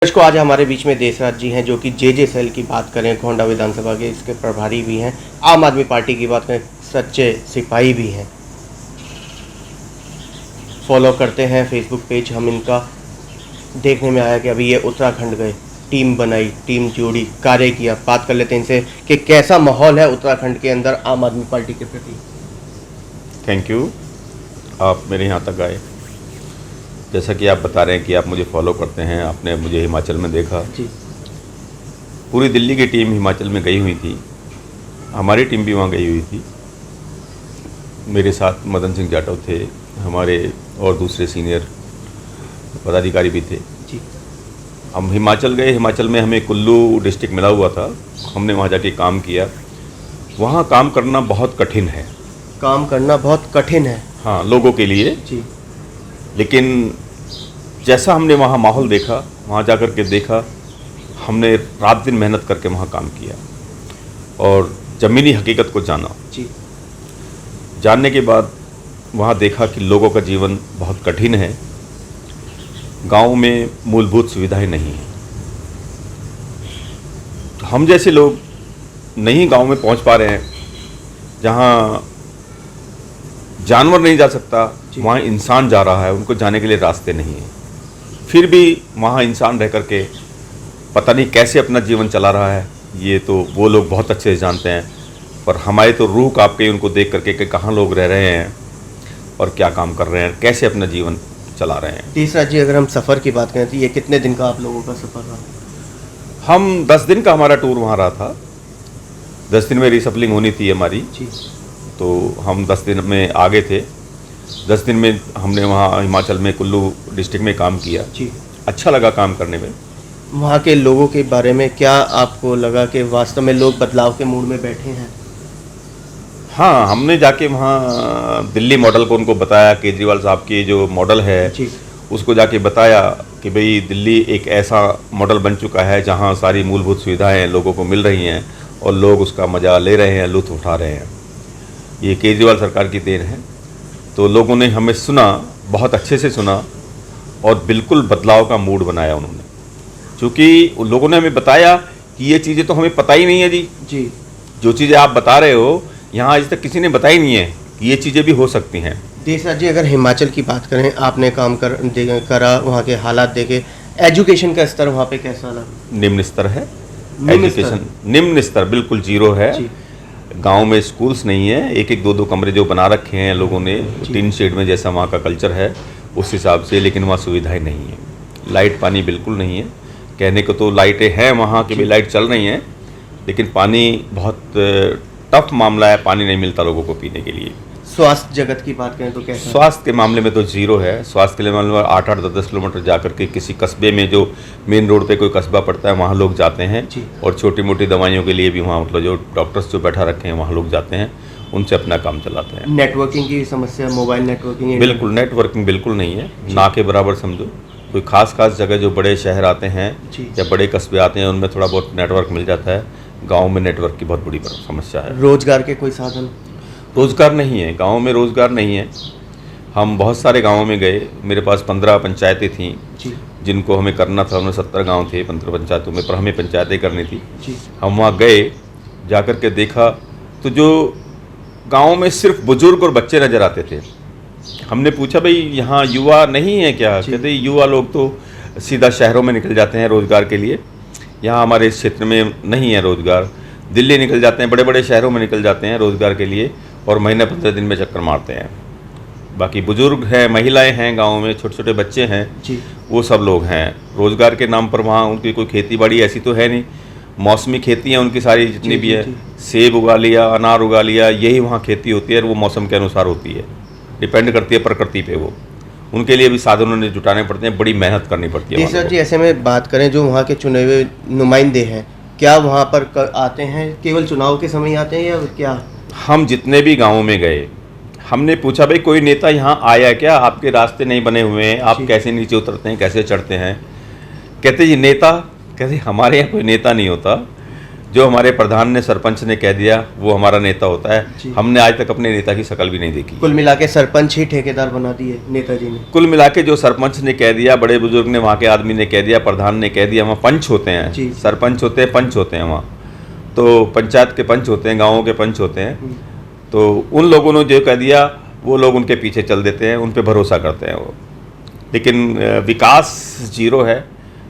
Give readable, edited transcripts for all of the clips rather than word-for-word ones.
को आज हमारे बीच में देशराज जी हैं, जो कि जे सेल की बात करें, गोंडा विधानसभा के इसके प्रभारी भी हैं। आम आदमी पार्टी की बात करें, सच्चे सिपाही भी हैं। फॉलो करते हैं फेसबुक पेज हम इनका। देखने में आया कि अभी ये उत्तराखंड गए, टीम बनाई, टीम जोड़ी, कार्य किया। बात कर लेते हैं इनसे कि कैसा माहौल है उत्तराखंड के अंदर आम आदमी पार्टी के प्रति। थैंक यू, आप मेरे यहाँ तक आए। जैसा कि आप बता रहे हैं कि आप मुझे फॉलो करते हैं, आपने मुझे हिमाचल में देखा जी। पूरी दिल्ली की टीम हिमाचल में गई हुई थी, हमारी टीम भी वहाँ गई हुई थी। मेरे साथ मदन सिंह जाटव थे, हमारे और दूसरे सीनियर पदाधिकारी भी थे जी। हम हिमाचल गए। हिमाचल में हमें कुल्लू डिस्ट्रिक्ट मिला हुआ था, हमने वहाँ जाके काम किया। वहाँ काम करना बहुत कठिन है। काम करना बहुत कठिन है, हाँ, लोगों के लिए जी। लेकिन जैसा हमने वहाँ माहौल देखा, वहाँ जाकर के देखा, हमने रात दिन मेहनत करके वहाँ काम किया और ज़मीनी हकीकत को जाना। जी। जानने के बाद वहाँ देखा कि लोगों का जीवन बहुत कठिन है। गांव में मूलभूत सुविधाएं नहीं हैं। तो हम जैसे लोग नहीं गांव में पहुँच पा रहे हैं। जहाँ जानवर नहीं जा सकता, वहाँ इंसान जा रहा है, उनको जाने के लिए रास्ते नहीं हैं। फिर भी वहाँ इंसान रह करके पता नहीं कैसे अपना जीवन चला रहा है, ये तो वो लोग बहुत अच्छे से जानते हैं। पर हमारे तो रूह काँप गई उनको देख करके कि कहाँ लोग रह रहे हैं और क्या काम कर रहे हैं, कैसे अपना जीवन चला रहे हैं। देशराज जी, अगर हम सफ़र की बात करें तो ये कितने दिन का आप लोगों का सफ़र रहा? हम 10 दिन का हमारा टूर वहाँ रहा था। 10 दिन में रिसफलिंग होनी थी हमारी, जी। तो हम 10 दिन में आ गए थे। 10 दिन में हमने वहाँ हिमाचल में कुल्लू डिस्ट्रिक्ट में काम किया। जी। अच्छा लगा काम करने में। वहाँ के लोगों के बारे में क्या आपको लगा कि वास्तव में लोग बदलाव के मूड में बैठे हैं? हाँ, हमने जाके वहाँ दिल्ली मॉडल को उनको बताया, केजरीवाल साहब की जो मॉडल है जी। उसको जाके बताया कि भाई दिल्ली एक ऐसा मॉडल बन चुका है जहाँ सारी मूलभूत सुविधाएं लोगों को मिल रही हैं और लोग उसका मज़ा ले रहे हैं, लुत्फ़ उठा रहे हैं। ये केजरीवाल सरकार की देन है। तो लोगों ने हमें सुना, बहुत अच्छे से सुना और बिल्कुल बदलाव का मूड बनाया उन्होंने। क्योंकि उन लोगों ने हमें बताया कि ये चीज़ें तो हमें पता ही नहीं है जी। जी। जो चीज़ें आप बता रहे हो यहाँ आज तक किसी ने बताई नहीं है कि ये चीज़ें भी हो सकती हैं। देशराज जी, अगर हिमाचल की बात करें, आपने काम करा, वहाँ के हालात देखे, एजुकेशन का स्तर वहाँ पे कैसा लगा? निम्न स्तर है। निम्न स्तर? एजुकेशन निम्न स्तर, बिल्कुल जीरो है। जी। गांव में स्कूल्स नहीं है, एक एक दो दो कमरे जो बना रखे हैं लोगों ने टीन शेड में, जैसा वहाँ का कल्चर है उस हिसाब से। लेकिन वहाँ सुविधाएं नहीं है, लाइट पानी बिल्कुल नहीं है। कहने को तो लाइटें हैं वहाँ की भी, लाइट चल रही हैं, लेकिन पानी बहुत टफ मामला है, पानी नहीं मिलता लोगों को पीने के लिए। स्वास्थ्य जगत की बात करें तो कैसा? स्वास्थ्य के मामले में तो जीरो है। स्वास्थ्य के मामले में 8-8, 10-10 किलोमीटर जाकर के किसी कस्बे में, जो मेन रोड पे कोई कस्बा पड़ता है, वहाँ लोग जाते हैं जी। और छोटी मोटी दवाइयों के लिए भी वहाँ, मतलब जो डॉक्टर्स जो बैठा रखे हैं वहाँ लोग जाते हैं, उनसे अपना काम चलाते हैं। नेटवर्किंग की समस्या, मोबाइल नेटवर्किंग? बिल्कुल, नेटवर्किंग बिल्कुल नहीं है, ना के बराबर समझो। कोई खास जगह जो बड़े शहर आते हैं या बड़े कस्बे आते हैं, उनमें थोड़ा बहुत नेटवर्क मिल जाता है। गाँव में नेटवर्क की बहुत बड़ी समस्या है। रोजगार के कोई साधन? रोज़गार नहीं है, गाँव में रोज़गार नहीं है। हम बहुत सारे गाँवों में गए, मेरे पास 15 पंचायतें थीं जी। जिनको हमें करना था। उनमें 70 गांव थे 15 पंचायतों में, पर हमें पंचायतें करनी थी। जी। हम वहाँ गए, जा कर के देखा तो जो गाँव में सिर्फ बुजुर्ग और बच्चे नज़र आते थे। हमने पूछा, भाई यहाँ युवा नहीं है क्या? कहते युवा लोग तो सीधा शहरों में निकल जाते हैं रोज़गार के लिए, यहाँ हमारे इस क्षेत्र में नहीं है रोज़गार। दिल्ली निकल जाते हैं, बड़े बड़े शहरों में निकल जाते हैं रोज़गार के लिए और महीने 15 दिन में चक्कर मारते हैं। बाकी बुजुर्ग हैं, महिलाएं हैं, गांव में छोटे छोटे बच्चे हैं जी। वो सब लोग हैं। रोज़गार के नाम पर वहाँ उनकी कोई खेती बाड़ी ऐसी तो है नहीं, मौसमी खेती है उनकी सारी जितनी भी है। सेब उगा लिया, अनार उगा लिया, यही वहाँ खेती होती है और वो मौसम के अनुसार होती है, डिपेंड करती है प्रकृति पे। वो उनके लिए भी साधनों ने जुटाने पड़ते हैं, बड़ी मेहनत करनी पड़ती है। देशराज जी, ऐसे में बात करें, जो वहाँ के चुने हुए नुमाइंदे हैं, क्या वहाँ पर आते हैं, केवल चुनाव के समय आते हैं या क्या? हम जितने भी गाँवों में गए, हमने पूछा, भाई कोई नेता यहाँ आया क्या? आपके रास्ते नहीं बने हुए हैं, आप कैसे नीचे उतरते हैं, कैसे चढ़ते हैं? कहते जी नेता, कहते हमारे यहाँ कोई नेता नहीं होता, जो हमारे प्रधान ने सरपंच ने कह दिया वो हमारा नेता होता जी। है। हमने आज तक अपने नेता की शक्ल भी नहीं देखी। कुल मिला के सरपंच ही ठेकेदार बना दिए नेताजी ने। कुल मिला के जो सरपंच ने कह दिया, बड़े बुजुर्ग ने, वहाँ के आदमी ने कह दिया, प्रधान ने कह दिया, वहाँ पंच होते हैं, जी। सरपंच होते हैं, पंच होते हैं वहाँ, तो पंचायत के पंच होते हैं, गाँवों के पंच होते हैं। तो उन लोगों ने जो कह दिया वो लोग उनके पीछे चल देते हैं, उन पे भरोसा करते हैं वो। लेकिन विकास जीरो है।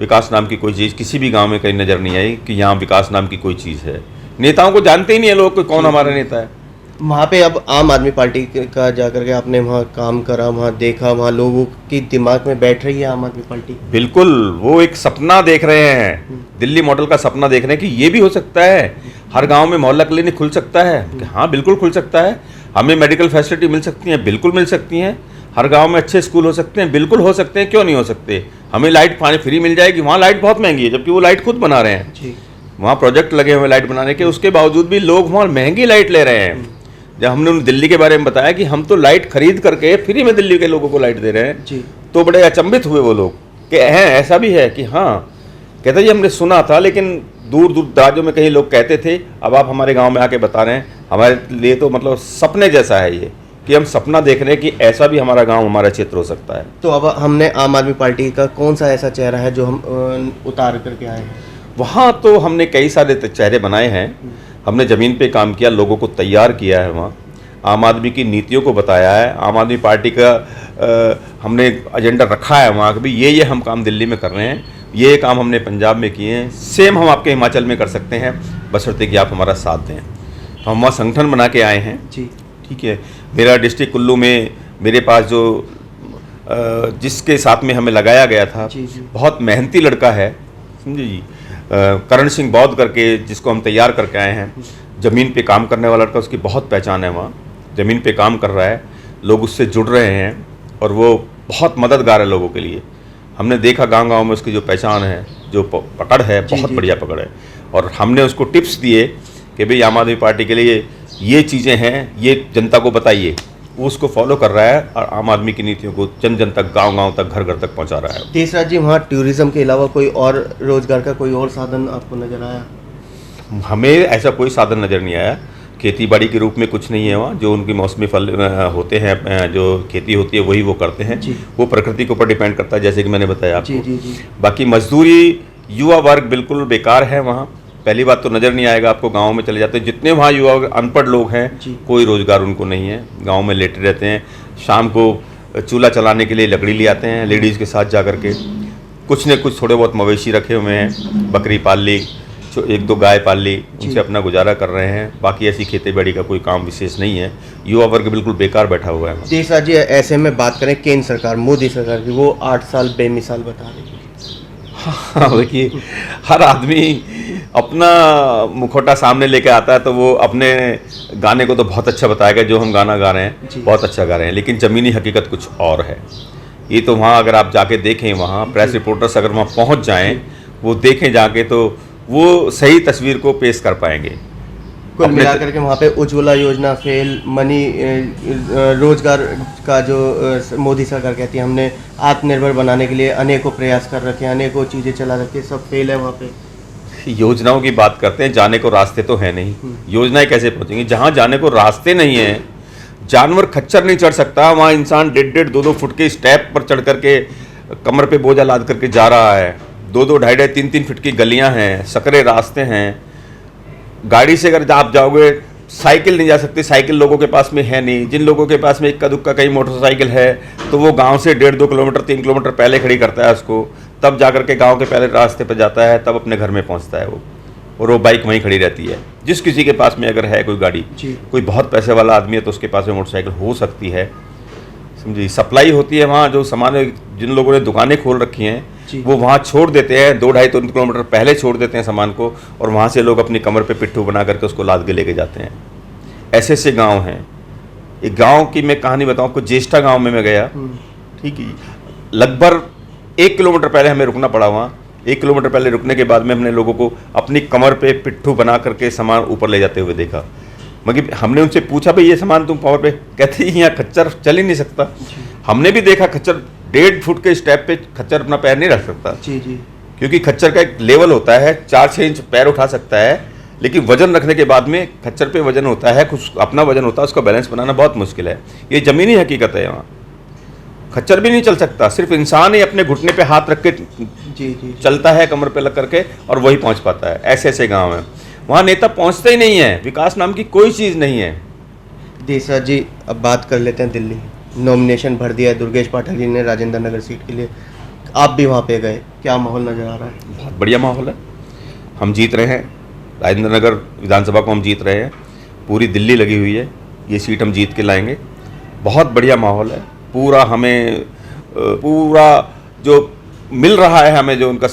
विकास नाम की कोई चीज़ किसी भी गांव में कहीं नज़र नहीं आई कि यहाँ विकास नाम की कोई चीज़ है। नेताओं को जानते ही नहीं है लोग कि कौन हमारा नेता है। वहाँ पे अब आम आदमी पार्टी का जाकर के आपने वहाँ काम करा, वहाँ देखा, वहाँ लोगों की दिमाग में बैठ रही है आम आदमी पार्टी। बिल्कुल, वो एक सपना देख रहे हैं, दिल्ली मॉडल का सपना देख रहे हैं कि ये भी हो सकता है, हर गांव में मोहल्ला क्लिनिक खुल सकता है। कि हाँ बिल्कुल खुल सकता है, हमें मेडिकल फैसिलिटी मिल सकती हैं, बिल्कुल मिल सकती हैं, हर गांव में अच्छे स्कूल हो सकते हैं, बिल्कुल हो सकते हैं, क्यों नहीं हो सकते। हमें लाइट पानी फ्री मिल जाएगी, वहाँ लाइट बहुत महंगी है जबकि वो लाइट खुद बना रहे हैं जी। वहाँ प्रोजेक्ट लगे हुए लाइट बनाने के, उसके बावजूद भी लोग वहाँ महंगी लाइट ले रहे हैं। जब हमने उन्हें दिल्ली के बारे में बताया कि हम तो लाइट खरीद करके फ्री में दिल्ली के लोगों को लाइट दे रहे हैं जी। तो बड़े अचंभित हुए वो लोग कि हैं ऐसा भी है कि हाँ। कहते जी हमने सुना था लेकिन दूर दूर दराजों में कहीं लोग कहते थे, अब आप हमारे गांव में आके बता रहे हैं, हमारे लिए तो मतलब सपने जैसा है ये कि हम सपना देख रहे हैं कि ऐसा भी हमारा गांव हमारा क्षेत्र हो सकता है। तो अब हमने आम आदमी पार्टी का कौन सा ऐसा चेहरा है जो हम उतार करके आए हैं? वहाँ तो हमने कई सारे चेहरे बनाए हैं, हमने ज़मीन पे काम किया, लोगों को तैयार किया है, वहाँ आम आदमी की नीतियों को बताया है, आम आदमी पार्टी का हमने एजेंडा रखा है वहाँ भी, ये हम काम दिल्ली में कर रहे हैं, ये काम हमने पंजाब में किए हैं, सेम हम आपके हिमाचल में कर सकते हैं, बशर्ते कि आप हमारा साथ दें। तो हम वहाँ संगठन बना के आए हैं। जी। ठीक है, मेरा डिस्ट्रिक्ट कुल्लू में मेरे पास जो जिसके साथ में हमें लगाया गया था, जी, जी। बहुत मेहनती लड़का है, समझे जी, करण सिंह बौद्ध करके, जिसको हम तैयार करके आए हैं, ज़मीन पे काम करने वाला लड़का, उसकी बहुत पहचान है वहाँ, ज़मीन पे काम कर रहा है, लोग उससे जुड़ रहे हैं और वो बहुत मददगार है लोगों के लिए। हमने देखा गांव-गांव में उसकी जो पहचान है, जो पकड़ है, बहुत जी। बढ़िया पकड़ है। और हमने उसको टिप्स दिए कि भाई आम आदमी पार्टी के लिए ये चीज़ें हैं, ये जनता को बताइए। वो उसको फॉलो कर रहा है और आम आदमी की नीतियों को जन जन तक, गांव-गांव तक, घर घर तक पहुंचा रहा है। देशराज जी, वहाँ टूरिज्म के अलावा कोई और रोजगार का कोई और साधन आपको नजर आया? हमें ऐसा कोई साधन नज़र नहीं आया। खेती बाड़ी के रूप में कुछ नहीं है वहाँ, जो उनकी मौसमी फल होते हैं, जो खेती होती है वही वो करते हैं। जी। वो प्रकृति के ऊपर डिपेंड करता है, जैसे कि मैंने बताया जी आपको। जी जी। बाकी मजदूरी, युवा वर्ग बिल्कुल बेकार है वहाँ। पहली बात तो नज़र नहीं आएगा आपको, गाँव में चले जाते हैं जितने वहाँ युवा अनपढ़ लोग हैं, जी। कोई रोज़गार उनको नहीं है, गाँव में लेटे रहते हैं। शाम को चूल्हा चलाने के लिए लकड़ी ले आते हैं लेडीज़ के साथ जा करके। कुछ न कुछ थोड़े बहुत मवेशी रखे हुए हैं, बकरी पाल ली, एक दो गाय पाल ली, उनसे अपना गुजारा कर रहे हैं। बाकी ऐसी खेती बाड़ी का कोई काम विशेष नहीं है। युवा वर्ग बिल्कुल बेकार बैठा हुआ है। देशराज जी, ऐसे में बात करें केंद्र सरकार, मोदी सरकार की, वो 8 साल बेमिसाल बता रही है। हाँ, देखिए हर आदमी अपना मुखौटा सामने लेके आता है तो वो अपने गाने को तो बहुत अच्छा बताएगा, जो हम गाना गा रहे हैं बहुत अच्छा गा रहे हैं, लेकिन ज़मीनी हकीकत कुछ और है। ये तो वहाँ अगर आप जाके देखें, वहाँ प्रेस रिपोर्टर्स अगर वहाँ पहुँच जाएं, वो देखें जाके, तो वो सही तस्वीर को पेश कर पाएंगे। कुल मिलाकर के वहाँ पे उज्ज्वला योजना फेल, मनी रोजगार का जो मोदी सरकार कहती है हमने आत्मनिर्भर बनाने के लिए अनेकों प्रयास कर रखे हैं, अनेकों चीज़ें चला रखी है, सब फेल है वहाँ पे। योजनाओं की बात करते हैं, जाने को रास्ते तो है नहीं, योजनाएं कैसे पहुँचेंगी जहाँ जाने को रास्ते नहीं है। जानवर खच्चर नहीं चढ़ सकता, वहाँ इंसान 1.5 2-2 फुट के स्टेप पर चढ़ करके कमर पे बोझा लाद करके जा रहा है। 2-2 2.5 3-3 फीट की गलियां हैं, सकरे रास्ते हैं। गाड़ी से अगर आप जाओगे, साइकिल नहीं जा सकती, साइकिल लोगों के पास में है नहीं। जिन लोगों के पास में इक्का दुक्का कहीं मोटरसाइकिल है तो वो गांव से 1.5-2 किलोमीटर 3 किलोमीटर पहले खड़ी करता है उसको, तब जाकर के गांव के पहले रास्ते पर जाता है, तब अपने घर में पहुंचता है वो, और वो बाइक वहीं खड़ी रहती है। जिस किसी के पास में अगर है कोई गाड़ी, कोई बहुत पैसे वाला आदमी है तो उसके पास में मोटरसाइकिल हो सकती है, समझिए। सप्लाई होती है वहाँ, जो सामान, जिन लोगों ने दुकानें खोल रखी हैं वो वहाँ छोड़ देते हैं, 2-2.5-3 किलोमीटर पहले छोड़ देते हैं सामान को, और वहाँ से लोग अपनी कमर पे पिट्ठू बना करके उसको लाद के लेके जाते हैं। ऐसे ऐसे गांव हैं। एक गांव की मैं कहानी बताऊँ आपको, ज्येष्ठा गांव में मैं गया, ठीक है, लगभग 1 किलोमीटर पहले हमें रुकना पड़ा वहाँ। 1 किलोमीटर पहले रुकने के बाद में हमने लोगों को अपनी कमर पे पिट्ठू बना करके सामान ऊपर ले जाते हुए देखा। मगर हमने उनसे पूछा, भाई ये सामान तुम पावर पे, कहते हैं यहाँ खच्चर चल ही नहीं सकता। हमने भी देखा, खच्चर 1.5 फुट के स्टेप पे खच्चर अपना पैर नहीं रख सकता। जी जी। क्योंकि खच्चर का एक लेवल होता है, 4-6 इंच पैर उठा सकता है, लेकिन वजन रखने के बाद में खच्चर पे वजन होता है, कुछ अपना वजन होता है, उसका बैलेंस बनाना बहुत मुश्किल है। ये ज़मीनी हकीकत है। यहाँ खच्चर भी नहीं चल सकता, सिर्फ इंसान ही अपने घुटने पे हाथ रख के जी चलता है, कमर पे लग करके, और वही पहुंच पाता है। ऐसे ऐसे गांव हैं, वहाँ नेता पहुंचते ही नहीं है, विकास नाम की कोई चीज़ नहीं है। देसराज जी, अब बात कर लेते हैं दिल्ली। नॉमिनेशन भर दिया है दुर्गेश पाठक जी ने राजेंद्र नगर सीट के लिए, आप भी वहाँ पे गए, क्या माहौल नज़र आ रहा है? बहुत बढ़िया माहौल है, हम जीत रहे हैं। राजेंद्र नगर विधानसभा को हम जीत रहे हैं, पूरी दिल्ली लगी हुई है, ये सीट हम जीत के लाएंगे। बहुत बढ़िया माहौल है, पूरा हमें पूरा जो मिल रहा है हमें, जो उनका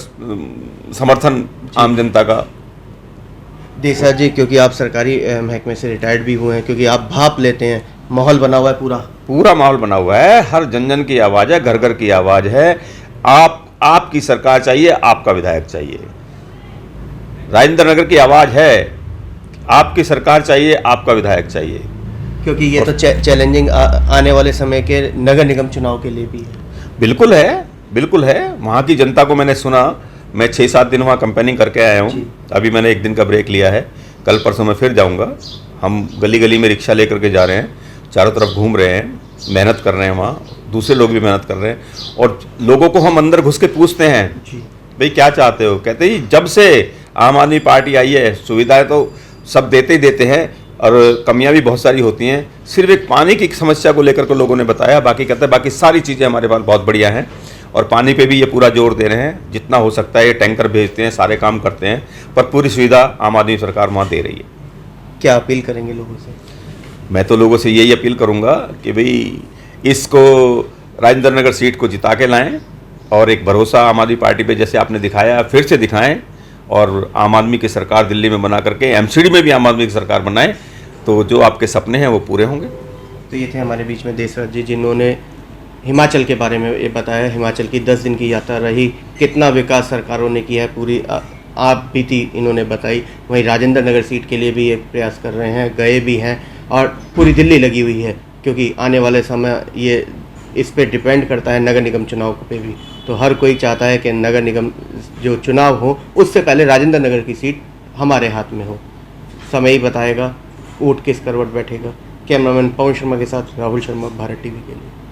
समर्थन आम जनता का। देसराज जी, क्योंकि आप सरकारी महकमे से रिटायर्ड भी हुए हैं, क्योंकि आप भाप लेते हैं, माहौल बना हुआ है पूरा माहौल बना हुआ है, हर जन जन की आवाज़ है, घर घर की आवाज़ है। आपकी सरकार चाहिए, आपका विधायक चाहिए। राजेंद्र नगर की आवाज़ है, आपकी सरकार चाहिए, आपका विधायक चाहिए। क्योंकि ये तो चैलेंजिंग आने वाले समय के नगर निगम चुनाव के लिए भी है। बिल्कुल है, बिल्कुल है। वहाँ की जनता को मैंने सुना, मैं 6-7 दिन वहाँ कैंपेनिंग करके आया हूँ, अभी मैंने 1 दिन का ब्रेक लिया है, कल परसों मैं फिर जाऊँगा। हम गली गली में रिक्शा लेकर के जा रहे हैं, चारों तरफ घूम रहे हैं, मेहनत कर रहे हैं, वहाँ दूसरे लोग भी मेहनत कर रहे हैं, और लोगों को हम अंदर घुस के पूछते हैं, भाई क्या चाहते हो? कहते ही जब से आम आदमी पार्टी आई है, सुविधाएं तो सब देते ही देते हैं, और कमियां भी बहुत सारी होती हैं। सिर्फ एक पानी की समस्या को लेकर के लोगों ने बताया, बाकी कहते हैं बाकी सारी चीज़ें हमारे पास बहुत बढ़िया हैं, और पानी पे भी ये पूरा जोर दे रहे हैं, जितना हो सकता है ये टैंकर भेजते हैं, सारे काम करते हैं, पर पूरी सुविधा आम आदमी सरकार वहाँ दे रही है। क्या अपील करेंगे लोगों से? मैं तो लोगों से यही अपील करूँगा कि भाई इसको राजेंद्र नगर सीट को जिता के लाएँ, और एक भरोसा आम आदमी पार्टी पे जैसे आपने दिखाया फिर से दिखाएं, और आम आदमी की सरकार दिल्ली में बना करके एमसीडी में भी आम आदमी की सरकार बनाएं, तो जो आपके सपने हैं वो पूरे होंगे। तो ये थे हमारे बीच में देसराज जी, जिन्होंने हिमाचल के बारे में ये बताया। हिमाचल की 10 दिन की यात्रा रही, कितना विकास सरकारों ने किया है, पूरी आप बीती इन्होंने बताई। वहीं राजेंद्र नगर सीट के लिए भी ये प्रयास कर रहे हैं, गए भी हैं, और पूरी दिल्ली लगी हुई है, क्योंकि आने वाले समय ये इस पे डिपेंड करता है नगर निगम चुनाव पे भी। तो हर कोई चाहता है कि नगर निगम जो चुनाव हो उससे पहले राजेंद्र नगर की सीट हमारे हाथ में हो। समय ही बताएगा ऊँट किस करवट बैठेगा। कैमरामैन पवन शर्मा के साथ राहुल शर्मा, भारत टीवी के लिए।